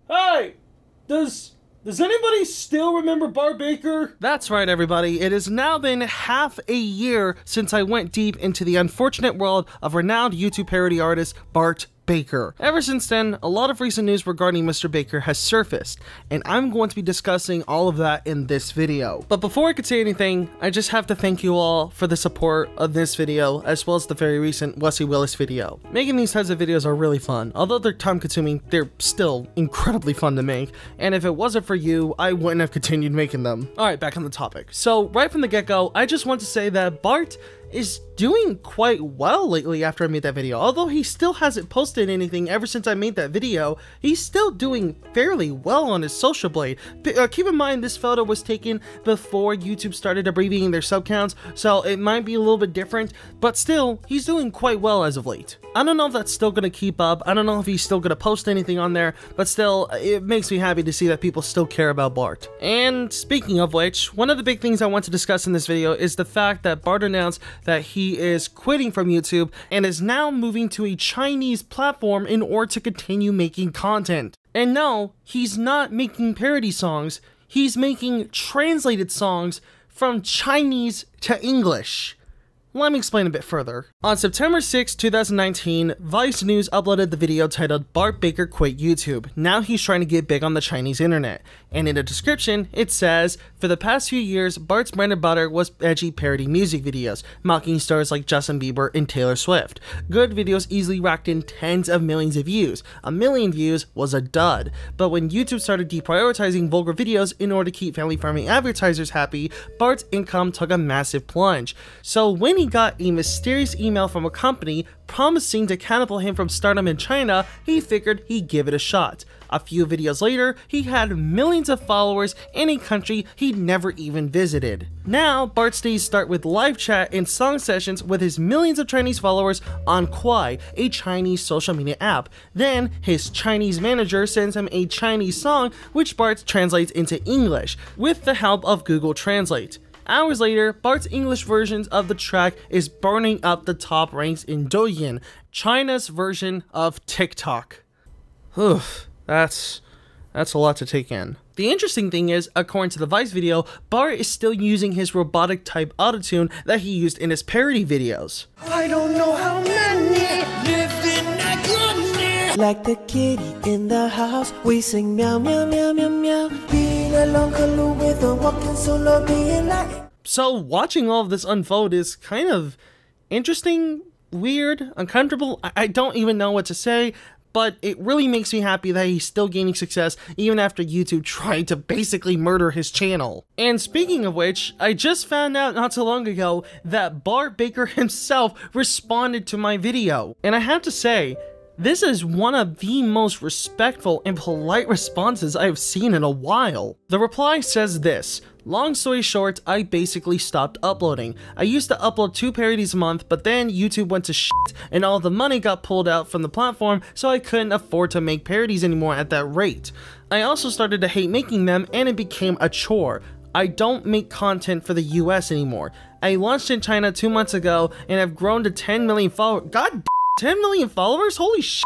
Hey! Does anybody still remember Bart Baker? That's right, everybody. It has now been half a year since I went deep into the unfortunate world of renowned YouTube parody artist Bart Baker. Ever since then, a lot of recent news regarding Mr. Baker has surfaced, and I'm going to be discussing all of that in this video. But before I could say anything, I just have to thank you all for the support of this video, as well as the very recent Wesley Willis video. Making these types of videos are really fun. Although they're time consuming, they're still incredibly fun to make, and if it wasn't for you, I wouldn't have continued making them. Alright, back on the topic. So, right from the get-go, I just want to say that Bart is doing quite well lately after I made that video. Although he still hasn't posted anything ever since I made that video, he's still doing fairly well on his social blade. Keep in mind, this photo was taken before YouTube started abbreviating their sub counts, so it might be a little bit different, but still, he's doing quite well as of late. I don't know if that's still gonna keep up, I don't know if he's still gonna post anything on there, but still, it makes me happy to see that people still care about Bart. And speaking of which, one of the big things I want to discuss in this video is the fact that Bart announced that he is quitting from YouTube and is now moving to a Chinese platform in order to continue making content. And no, he's not making parody songs, he's making translated songs from Chinese to English. Let me explain a bit further. On September 6, 2019, Vice News uploaded the video titled "Bart Baker Quit YouTube. Now he's trying to get big on the Chinese internet." And in the description, it says, "For the past few years, Bart's bread and butter was edgy parody music videos, mocking stars like Justin Bieber and Taylor Swift. Good videos easily racked in tens of millions of views. 1 million views was a dud. But when YouTube started deprioritizing vulgar videos in order to keep family-friendly advertisers happy, Bart's income took a massive plunge. So when he got a mysterious email from a company promising to catapult him from stardom in China, he figured he'd give it a shot. A few videos later, he had millions of followers in a country he'd never even visited. Now, Bart's days start with live chat and song sessions with his millions of Chinese followers on Kwai, a Chinese social media app. Then, his Chinese manager sends him a Chinese song which Bart translates into English with the help of Google Translate. Hours later, Bart's English versions of the track is burning up the top ranks in Douyin, China's version of TikTok. That's a lot to take in. The interesting thing is, according to the Vice video, Bart is still using his robotic type Autotune that he used in his parody videos. I don't know how many lived in that goodness. Like the kitty in the house, we sing meow meow meow meow meow. Being alone, collude with a walking solo, being like. So watching all of this unfold is kind of interesting, weird, uncomfortable. I don't even know what to say. But it really makes me happy that he's still gaining success even after YouTube tried to basically murder his channel. And speaking of which, I just found out not so long ago that Bart Baker himself responded to my video. And I have to say, this is one of the most respectful and polite responses I've seen in a while. The reply says this: "Long story short, I basically stopped uploading. I used to upload 2 parodies a month, but then YouTube went to shit and all the money got pulled out from the platform, so I couldn't afford to make parodies anymore at that rate. I also started to hate making them and it became a chore. I don't make content for the US anymore. I launched in China 2 months ago and have grown to 10 million followers." God, 10 million followers? Holy shit.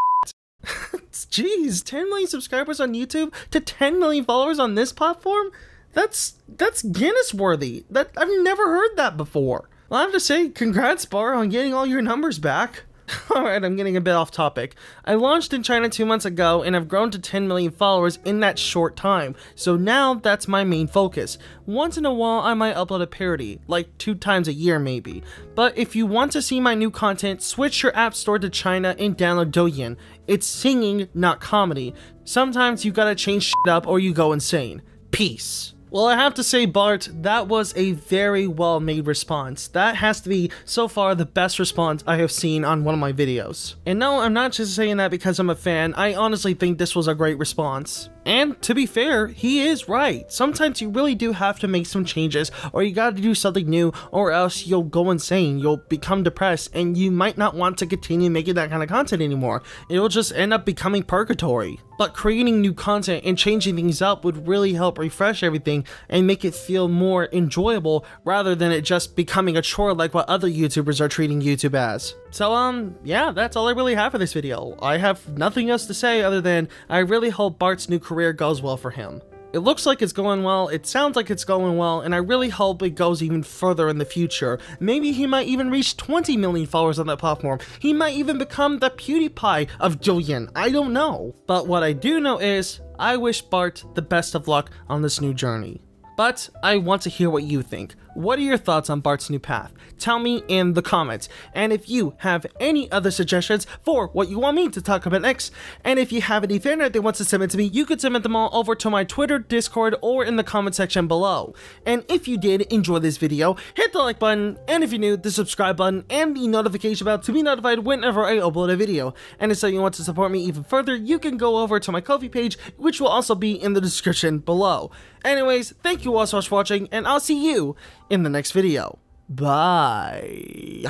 Jeez, 10 million subscribers on YouTube to 10 million followers on this platform? That's Guinness worthy. I've never heard that before. Well, I have to say, congrats, Bart, on getting all your numbers back. Alright, I'm getting a bit off topic. I launched in China 2 months ago and have grown to 10 million followers in that short time, so now that's my main focus. Once in a while I might upload a parody, like 2 times a year maybe. But if you want to see my new content, switch your app store to China and download Douyin. It's singing, not comedy. Sometimes you gotta change shit up or you go insane. Peace. Well, I have to say, Bart, that was a very well-made response. That has to be, so far, the best response I have seen on one of my videos. And no, I'm not just saying that because I'm a fan. I honestly think this was a great response. And to be fair, he is right. Sometimes you really do have to make some changes, or you gotta do something new, or else you'll go insane, you'll become depressed, and you might not want to continue making that kind of content anymore. It'll just end up becoming purgatory. But creating new content and changing things up would really help refresh everything entertaining and make it feel more enjoyable rather than it just becoming a chore like what other YouTubers are treating YouTube as. So yeah, that's all I really have for this video. I have nothing else to say other than I really hope Bart's new career goes well for him. It looks like it's going well, it sounds like it's going well, and I really hope it goes even further in the future. Maybe he might even reach 20 million followers on that platform. He might even become the PewDiePie of Douyin. I don't know. But what I do know is, I wish Bart the best of luck on this new journey. But I want to hear what you think. What are your thoughts on Bart's new path? Tell me in the comments. And if you have any other suggestions for what you want me to talk about next, and if you have any fan art that wants to submit to me, you could submit them all over to my Twitter, Discord, or in the comment section below. And if you did enjoy this video, hit the like button, and if you're new, the subscribe button, and the notification bell to be notified whenever I upload a video. And if so you want to support me even further, you can go over to my Ko-fi page, which will also be in the description below. Anyways, thank you all so much for watching, and I'll see you in the next video. Bye.